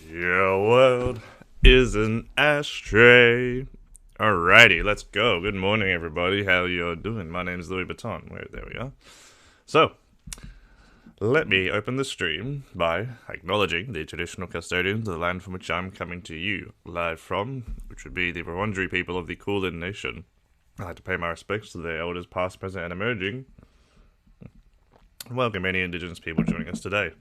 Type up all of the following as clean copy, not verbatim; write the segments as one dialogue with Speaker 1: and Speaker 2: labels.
Speaker 1: Your world is an ashtray. Alrighty, let's go. Good morning, everybody. How you doing? My name is Louis Vuitton. There we are. So, let me open the stream by acknowledging the traditional custodians of the land from which I'm coming to you live from, which would be the Wurundjeri people of the Kulin Nation. I'd like to pay my respects to their elders, past, present, and emerging. Welcome any Indigenous people joining us today.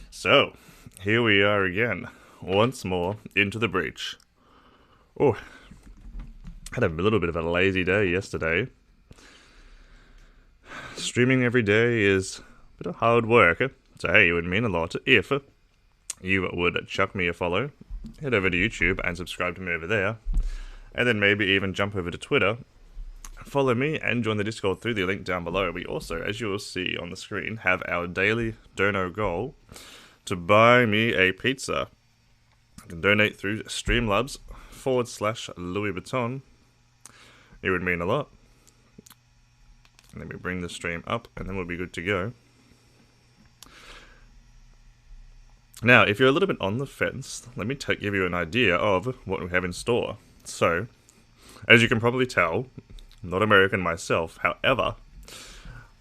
Speaker 1: So, here we are again, once more, into the breach. Oh, had a little bit of a lazy day yesterday. Streaming every day is a bit of hard work, so hey, it would mean a lot if you would chuck me a follow, head over to YouTube and subscribe to me over there, and then maybe even jump over to Twitter, follow me and join the Discord through the link down below. We also, as you will see on the screen, have our daily dono goal to buy me a pizza. You can donate through Streamlabs/Louis Vuitton. It would mean a lot. Let me bring the stream up and then we'll be good to go. Now, if you're a little bit on the fence, let me give you an idea of what we have in store. So, as you can probably tell, I'm not American myself. However,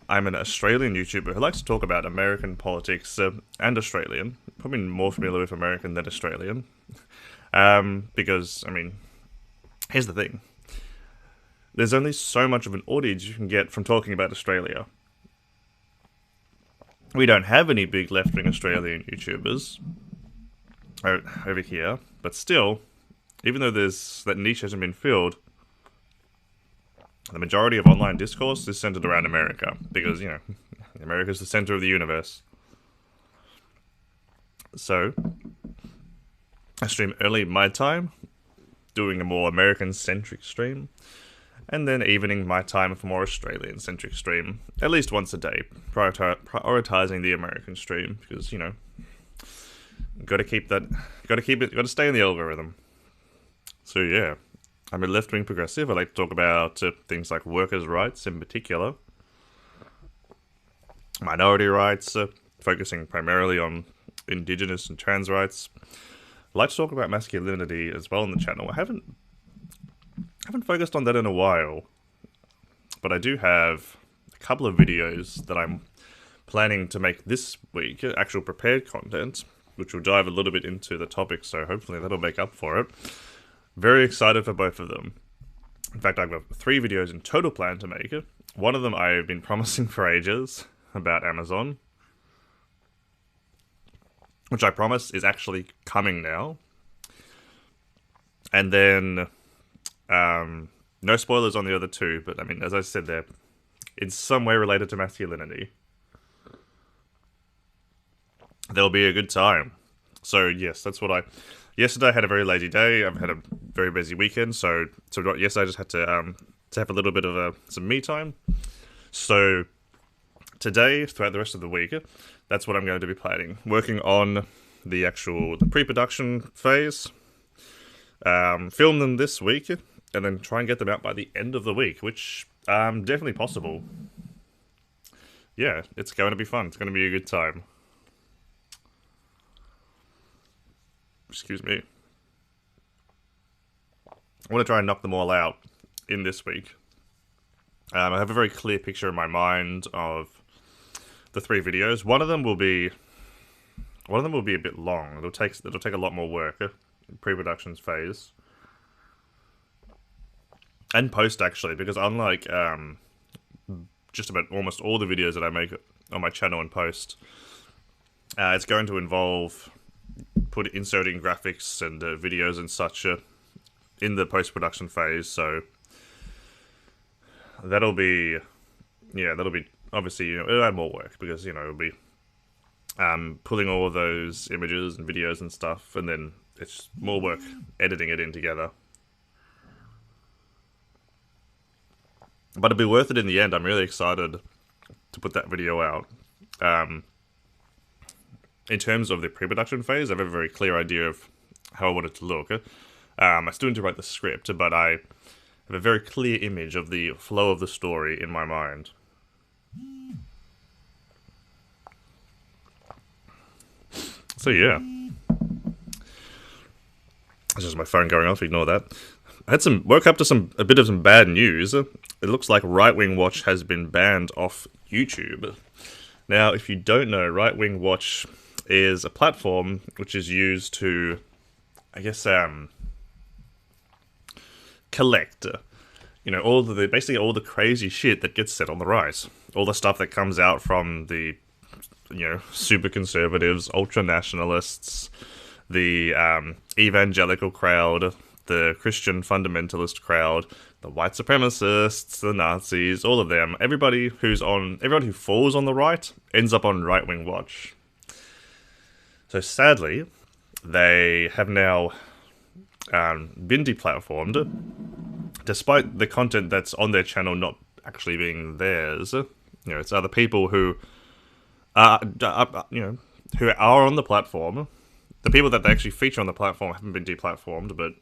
Speaker 1: I'm an Australian YouTuber who likes to talk about American politics and Australian. Probably more familiar with American than Australian. Because, I mean, here's the thing. There's only so much of an audience you can get from talking about Australia. We don't have any big left-wing Australian YouTubers over here, but still, even though that niche hasn't been filled, the majority of online discourse is centered around America, because, you know, America's the center of the universe. So, I stream early my time, doing a more American-centric stream, and then evening my time for more Australian-centric stream, at least once a day, prioritizing the American stream, because, you know, gotta stay in the algorithm. So yeah, I'm a left-wing progressive. I like to talk about things like workers' rights in particular, minority rights, focusing primarily on Indigenous and trans rights. I like to talk about masculinity as well on the channel. I haven't focused on that in a while, but I do have a couple of videos that I'm planning to make this week, actual prepared content, which will dive a little bit into the topic, so hopefully that'll make up for it. Very excited for both of them. In fact, I've got 3 videos in total planned to make. One of them I've been promising for ages, about Amazon, which I promise is actually coming now. And then, no spoilers on the other 2, but I mean, as I said, they're in some way related to masculinity. There'll be a good time. So yes, that's what yesterday I had a very lazy day. I've had a very busy weekend, so yesterday I just had to have a little bit of some me time. So today, throughout the rest of the week, that's what I'm going to be planning. Working on the pre-production phase. Film them this week, and then try and get them out by the end of the week, which definitely possible. Yeah, it's going to be fun. It's going to be a good time. Excuse me. I want to try and knock them all out in this week. I have a very clear picture in my mind of the 3 videos. One of them will be a bit long. It'll take a lot more work in pre-production phase and post, actually, because unlike just about almost all the videos that I make on my channel and post, it's going to involve inserting graphics and videos and such in the post-production phase, so that'll be obviously, you know, it'll add more work, because, you know, it'll be pulling all of those images and videos and stuff, and then it's more work editing it in together. But it'll be worth it in the end. I'm really excited to put that video out. In terms of the pre-production phase, I have a very clear idea of how I want it to look. I still need to write the script, but I have a very clear image of the flow of the story in my mind. So yeah. It's just my phone going off, ignore that. I had woke up to a bit of some bad news. It looks like Right Wing Watch has been banned off YouTube. Now, if you don't know, Right Wing Watch is a platform which is used to, I guess, collect, basically all the crazy shit that gets said on the right. All the stuff that comes out from the, super conservatives, ultra nationalists, the evangelical crowd, the Christian fundamentalist crowd, the white supremacists, the Nazis, all of them. Everybody who falls on the right ends up on Right Wing Watch. So sadly, they have now been deplatformed, despite the content that's on their channel not actually being theirs. It's other people who who are on the platform. The people that they actually feature on the platform haven't been deplatformed, but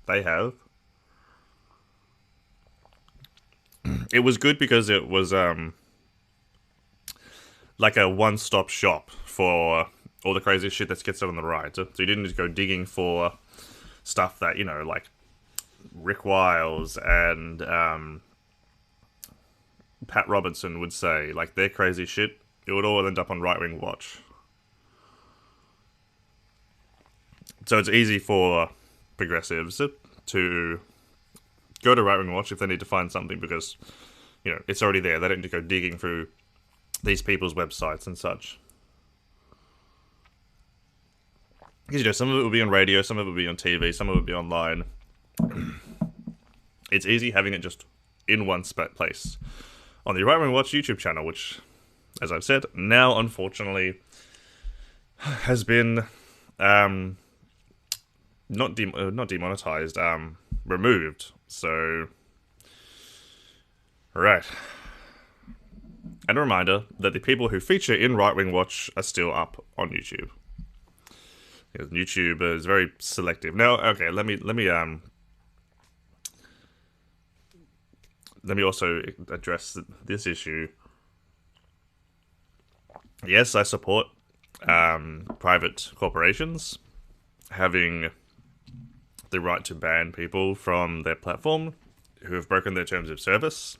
Speaker 1: they have. It was good because it was like a one-stop shop for all the crazy shit that gets said on the right. So you didn't just go digging for stuff that, like Rick Wiles and Pat Robertson would say, like their crazy shit. It would all end up on Right Wing Watch. So it's easy for progressives to go to Right Wing Watch if they need to find something because, it's already there. They don't need to go digging through these people's websites and such. Because, some of it will be on radio, some of it will be on TV, some of it will be online. It's easy having it just in one place. On the Right Wing Watch YouTube channel, which, as I've said, now, unfortunately, has been not demonetized, removed. So, right. And a reminder that the people who feature in Right Wing Watch are still up on YouTube. Because YouTube is very selective. Now, okay, let me also address this issue. Yes, I support private corporations having the right to ban people from their platform who have broken their terms of service.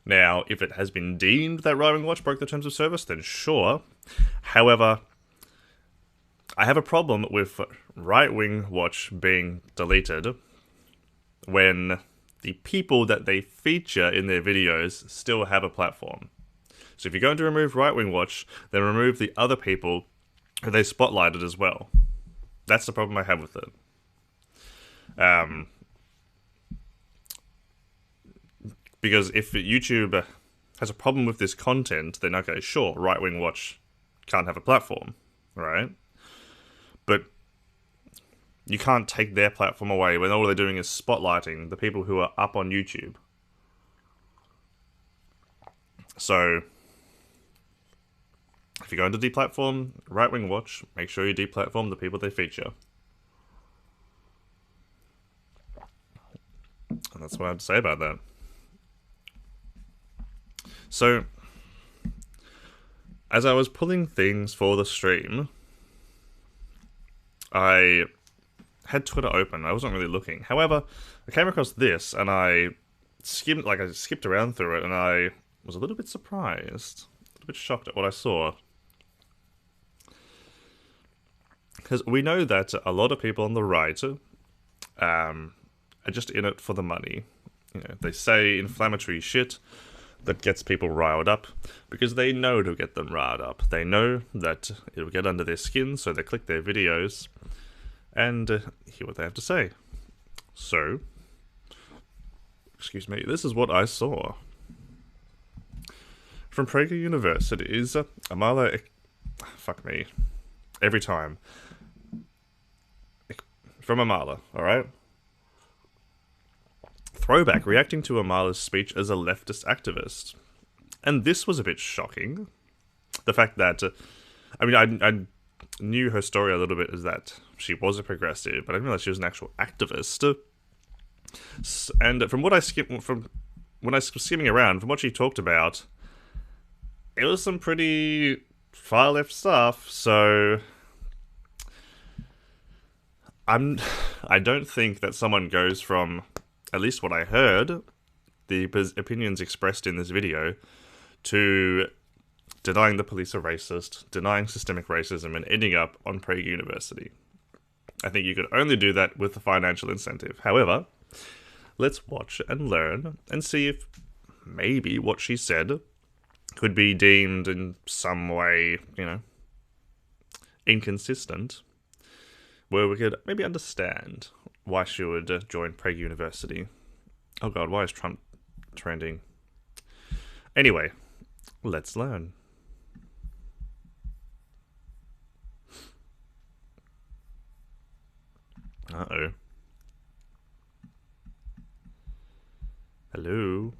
Speaker 1: Now, if it has been deemed that Right Wing Watch broke the terms of service, then sure. However, I have a problem with Right Wing Watch being deleted when the people that they feature in their videos still have a platform. So if you're going to remove Right Wing Watch, then remove the other people who they spotlighted as well. That's the problem I have with it. Because if YouTube has a problem with this content, then okay, sure, Right Wing Watch can't have a platform, right? But you can't take their platform away when all they're doing is spotlighting the people who are up on YouTube. So, if you're going to deplatform Right Wing Watch, make sure you deplatform the people they feature. And that's what I have to say about that. So, as I was pulling things for the stream, I had Twitter open. I wasn't really looking. However, I came across this, and I skipped around through it, and I was a little bit surprised, a little bit shocked at what I saw. Because we know that a lot of people on the right are just in it for the money. They say inflammatory shit that gets people riled up because they know it'll get them riled up. They know that it'll get under their skin, so they click their videos and hear what they have to say. So, excuse me, this is what I saw. From PragerU University's Amala... Fuck me. Every time. From Amala, alright? Throwback reacting to Amala's speech as a leftist activist. And this was a bit shocking. The fact that... I knew her story a little bit as that she was a progressive, but I didn't realize she was an actual activist. And from what when I was skimming around, from what she talked about, it was some pretty far left stuff, so I don't think that someone goes from, at least what I heard, the opinions expressed in this video, to denying the police are racist, denying systemic racism, and ending up on Prague University. I think you could only do that with a financial incentive. However, let's watch and learn and see if maybe what she said could be deemed in some way, inconsistent, where we could maybe understand why she would join Prague University. Oh god, why is Trump trending? Anyway, let's learn. Uh-oh. Hello?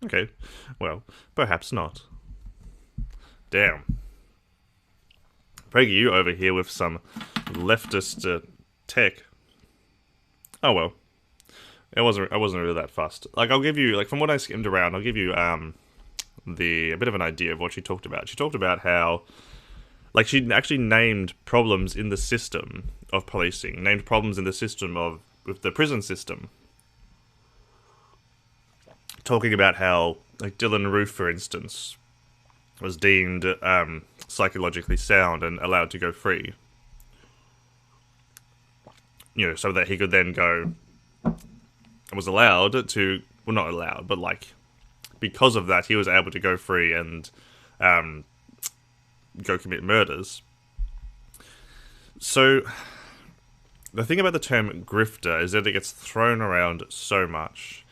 Speaker 1: Okay, well, perhaps not. Damn. PragerU over here with some leftist tech. Oh well. I wasn't really that fussed. Like, I'll give you, like, from what I skimmed around, I'll give you a bit of an idea of what she talked about. She talked about how, like, she actually named problems in the system of policing, named problems in the system with the prison system. Talking about how, like, Dylan Roof, for instance, was deemed psychologically sound and allowed to go free. So that he could then go, was allowed to, well, not allowed, but, like, because of that, he was able to go free and go commit murders. So, the thing about the term grifter is that it gets thrown around so much.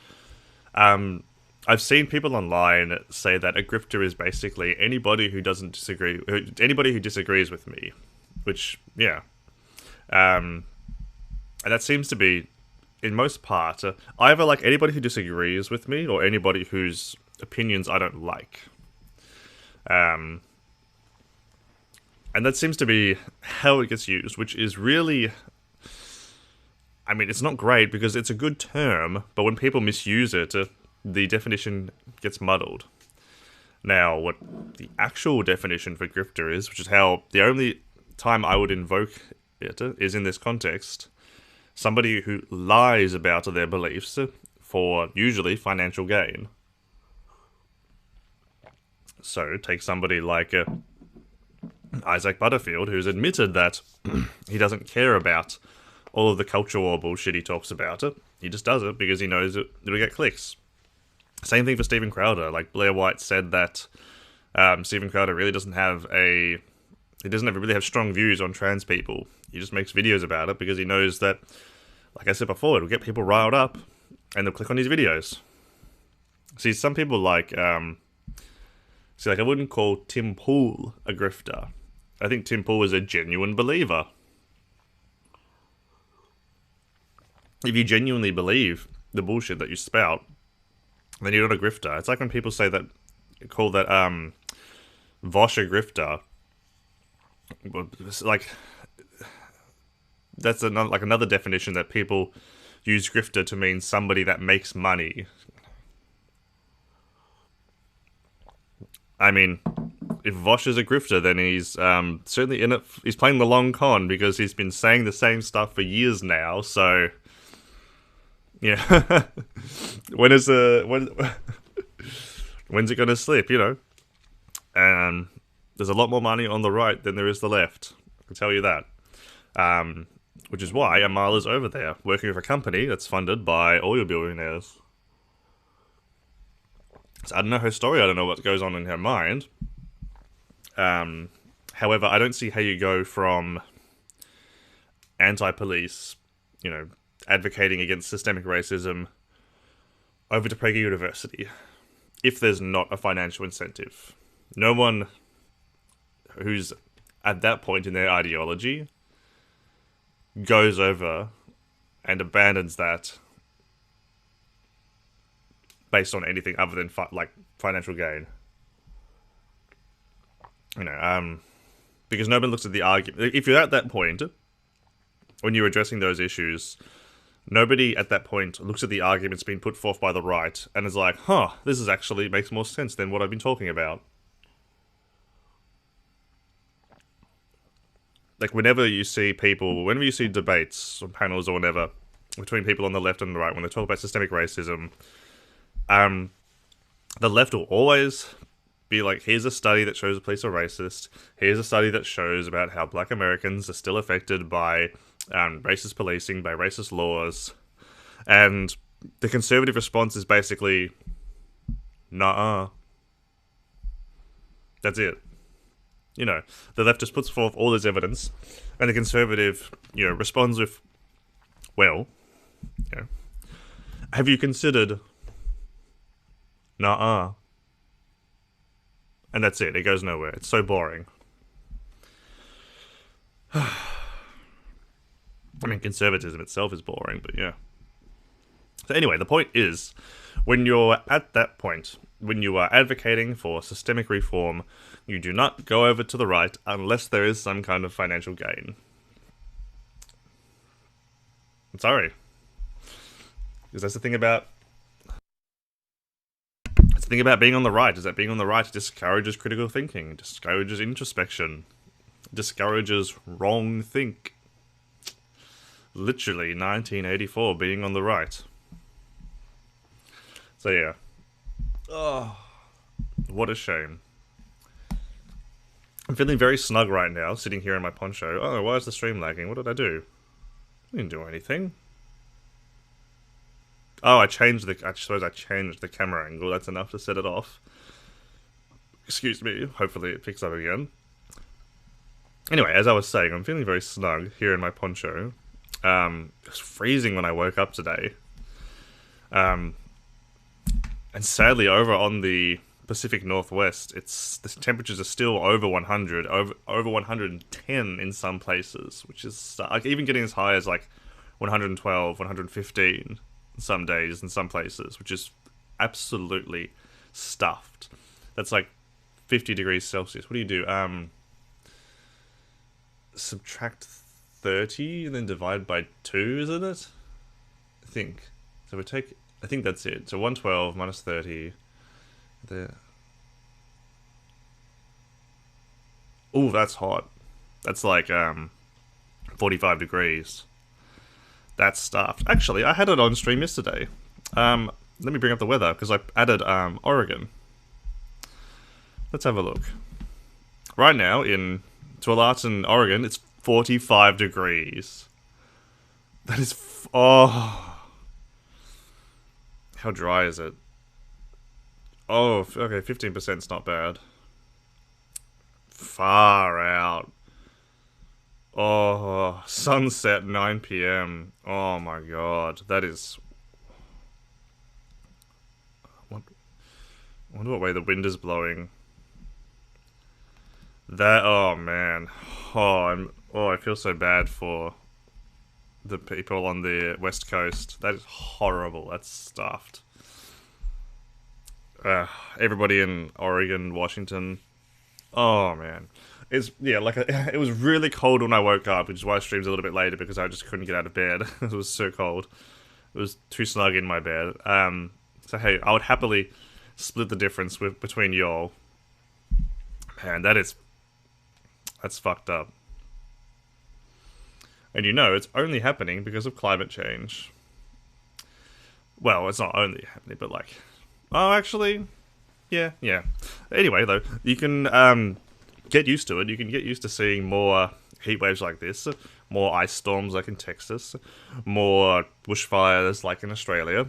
Speaker 1: I've seen people online say that a grifter is basically anybody who disagrees with me, which, yeah. And that seems to be, in most part, either like anybody who disagrees with me or anybody whose opinions I don't like. And that seems to be how it gets used, which is really, I mean, it's not great because it's a good term, but when people misuse it, the definition gets muddled. Now, what the actual definition for grifter is, which is how the only time I would invoke it is in this context, somebody who lies about their beliefs for usually financial gain. So, take somebody like Isaac Butterfield, who's admitted that he doesn't care about all of the culture war bullshit he talks about. He just does it because he knows it'll get clicks. Same thing for Steven Crowder. Like, Blair White said that Steven Crowder really doesn't really have strong views on trans people. He just makes videos about it because he knows that, like I said before, it'll get people riled up and they'll click on his videos. See, some people like, I wouldn't call Tim Pool a grifter. I think Tim Pool is a genuine believer. If you genuinely believe the bullshit that you spout, then you're not a grifter. It's like when people say that, call that Vosh a grifter. It's like, that's another definition that people use grifter to mean somebody that makes money. I mean, if Vosh is a grifter, then he's certainly in it. He's playing the long con because he's been saying the same stuff for years now. So, yeah, when's it gonna slip? There's a lot more money on the right than there is the left. I can tell you that. Which is why Amal is over there working with a company that's funded by oil billionaires. So I don't know her story. I don't know what goes on in her mind. However, I don't see how you go from anti-police, advocating against systemic racism, over to Prager University, if there's not a financial incentive. No one who's at that point in their ideology goes over and abandons that based on anything other than financial gain. Because nobody looks at the argument. If you're at that point, when you're addressing those issues, nobody at that point looks at the arguments being put forth by the right and is like, huh, this is actually makes more sense than what I've been talking about. Like, whenever you see debates or panels or whatever between people on the left and the right, when they talk about systemic racism, the left will always be like, here's a study that shows the police are racist. Here's a study that shows about how black Americans are still affected by racist policing, by racist laws. And the conservative response is basically, nah. That's it. You know, the left just puts forth all this evidence, and the conservative, responds with, well, have you considered, nah. And that's it. It goes nowhere. It's so boring. I mean, conservatism itself is boring, but yeah. So anyway, the point is, when you're at that point, when you are advocating for systemic reform, you do not go over to the right unless there is some kind of financial gain. I'm sorry. Because that's the thing about being on the right, is that being on the right discourages critical thinking, discourages introspection, discourages wrong think. Literally 1984 being on the right. So yeah. Oh, what a shame. I'm feeling very snug right now, sitting here in my poncho. Oh, why is the stream lagging? What did I do? I didn't do anything. Oh, I suppose I changed the camera angle. That's enough to set it off. Excuse me. Hopefully it picks up again. Anyway, as I was saying, I'm feeling very snug here in my poncho. It was freezing when I woke up today. And sadly, over on the Pacific Northwest, the temperatures are still over 100, over 110 in some places, which is like even getting as high as like 112, 115 some days in some places, which is absolutely stuffed. That's like 50 degrees Celsius. What do you do? Subtract 30 and then divide by 2, isn't it? I think. So I think that's it. So 112 minus 30. Oh, that's hot. That's like 45 degrees. That's stuffed. Actually, I had it on stream yesterday. Let me bring up the weather, because I added Oregon. Let's have a look. Right now, in Tualatin, Oregon, it's 45 degrees. That is... oh. How dry is it? Oh, okay, 15% is not bad. Far out. Oh, sunset 9 PM. Oh my god, that is... I wonder what way the wind is blowing. Oh man. I feel so bad for the people on the West Coast. That is horrible. That's stuffed. Everybody in Oregon, Washington. Oh man. It was really cold when I woke up, which is why I streamed a little bit later, because I just couldn't get out of bed. It was so cold. It was too snug in my bed. So hey, I would happily split the difference between y'all. Man, that's fucked up. And it's only happening because of climate change. Well, it's not only happening, but like... oh, actually... yeah. Anyway, though, you can get used to it. You can get used to seeing more heat waves like this, more ice storms like in Texas, more bushfires like in Australia.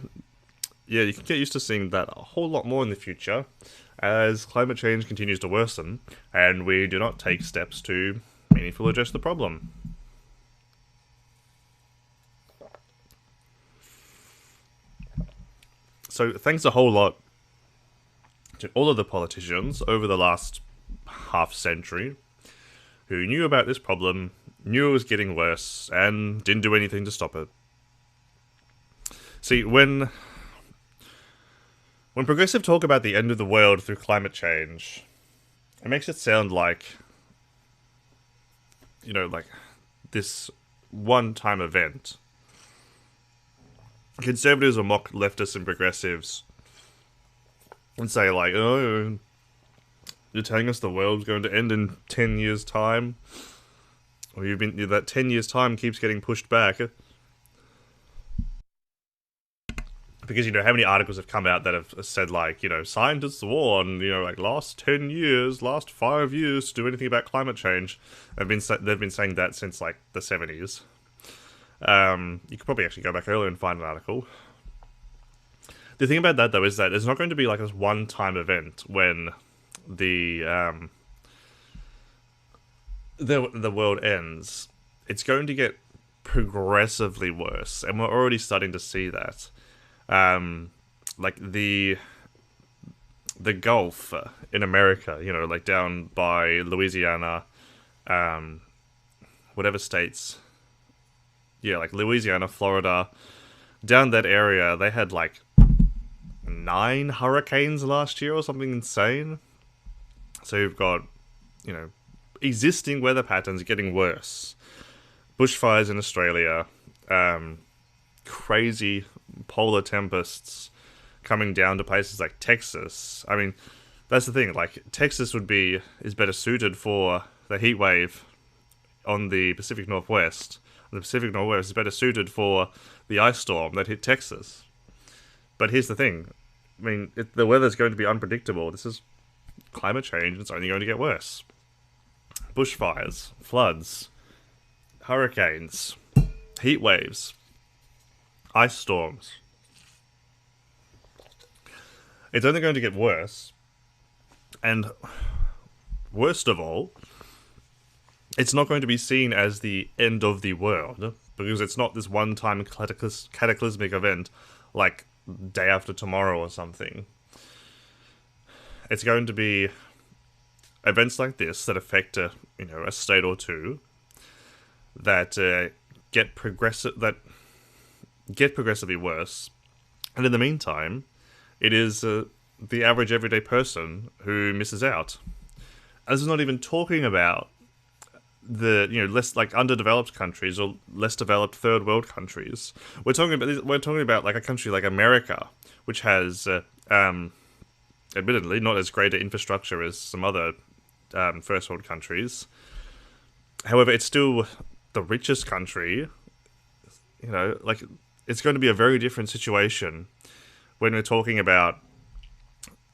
Speaker 1: Yeah, you can get used to seeing that a whole lot more in the future as climate change continues to worsen and we do not take steps to meaningfully address the problem. So thanks a whole lot to all of the politicians over the last half century who knew about this problem, knew it was getting worse, and didn't do anything to stop it. See, when progressive talk about the end of the world through climate change, it makes it sound like, like this one-time event. Conservatives will mock leftists and progressives and say, like, oh, you're telling us the world's going to end in 10 years' time? Or that 10 years' time keeps getting pushed back. Because, you know, how many articles have come out that have said, like, you know, scientists warn, you know, like, last 10 years, last 5 years to do anything about climate change. They've been saying that since, like, the 70s. You could probably actually go back earlier and find an article. The thing about that, though, is that there's not going to be, like, this one-time event when the world ends. It's going to get progressively worse, and we're already starting to see that. Like the Gulf in America, you know, like down by Louisiana, whatever states, yeah, like Louisiana, Florida, down that area, they had like 9 hurricanes last year or something insane. So you've got, you know, existing weather patterns getting worse. Bushfires in Australia, crazy polar tempests coming down to places like Texas. I mean, that's the thing, like, Texas is better suited for the heat wave on the Pacific Northwest. The Pacific Northwest is better suited for the ice storm that hit Texas. But here's the thing, I mean, the weather's going to be unpredictable. This is climate change, it's only going to get worse. Bushfires, floods, hurricanes, heat waves, ice storms. It's only going to get worse. And worst of all, it's not going to be seen as the end of the world, because it's not this one-time cataclysmic event like day after tomorrow or something. It's going to be events like this that affect a state or two that get progressively worse, and in the meantime, it is the average everyday person who misses out. This is not even talking about the less like underdeveloped countries or less developed third world countries. We're talking about like a country like America, which has admittedly not as great an infrastructure as some other first world countries. However, it's still the richest country. You know, like, it's going to be a very different situation when we're talking about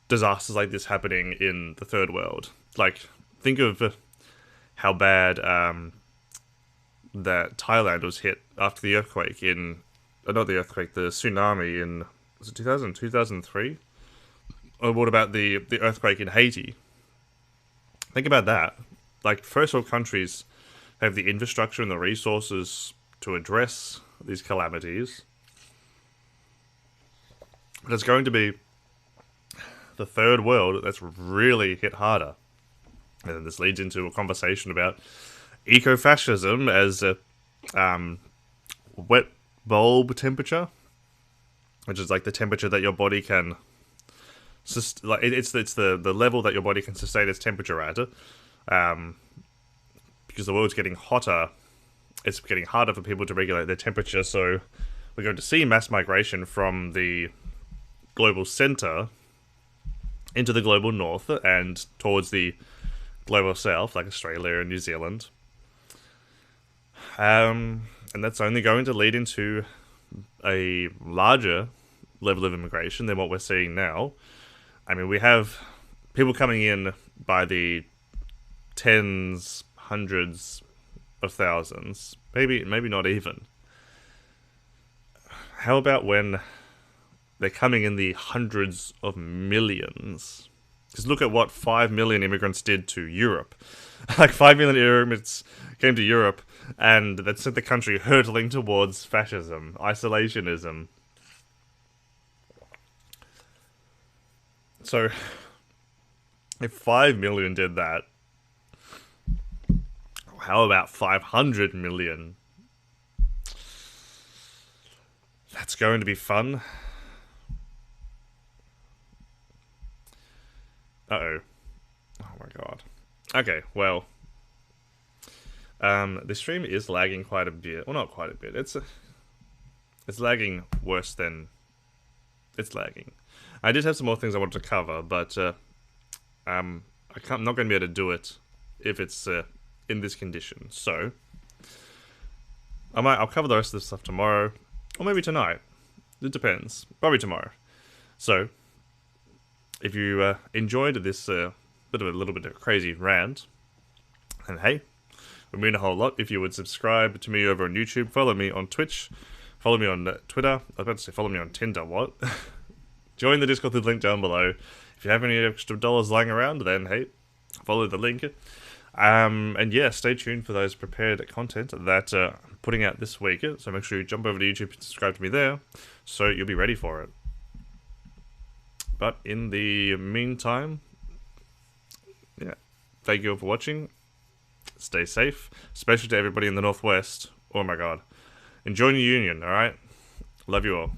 Speaker 1: disasters like this happening in the third world. Like, think of how bad that Thailand was hit after the earthquake the tsunami in, was it 2003? Or what about the earthquake in Haiti? Think about that. Like, first world countries have the infrastructure and the resources to address these calamities. But it's going to be the third world that's really hit harder. And this leads into a conversation about eco-fascism as a wet bulb temperature, which is like the temperature that your body can it's the level that your body can sustain its temperature at. Because the world's getting hotter, it's getting harder for people to regulate their temperature, so we're going to see mass migration from the global center into the global north and towards the global south, like Australia and New Zealand. And that's only going to lead into a larger level of immigration than what we're seeing now. I mean, we have people coming in by the tens, hundreds of thousands, maybe not even. How about when they're coming in the hundreds of millions? Because look at what 5 million immigrants did to Europe. Like, 5 million immigrants came to Europe, and that sent the country hurtling towards fascism, isolationism. So, if 5 million did that, how about 500 million? That's going to be fun. Uh-oh. Oh my god. Okay, well, The stream is lagging quite a bit. Well, not quite a bit. It's lagging worse than it's lagging. I did have some more things I wanted to cover, but I'm not going to be able to do it if it's in this condition. So I'll cover the rest of this stuff tomorrow, or maybe tonight. It depends. Probably tomorrow. So if you enjoyed this little bit of a crazy rant, and hey, it would mean a whole lot if you would subscribe to me over on YouTube, follow me on Twitch, follow me on Twitter. I was about to say follow me on Tinder. What? Join the Discord through the link down below. If you have any extra dollars lying around, then hey, follow the link. And yeah, stay tuned for those prepared content that I'm putting out this week. So make sure you jump over to YouTube and subscribe to me there, so you'll be ready for it. But in the meantime, yeah, thank you all for watching. Stay safe, especially to everybody in the Northwest. Oh my god. Enjoy your union, alright? Love you all.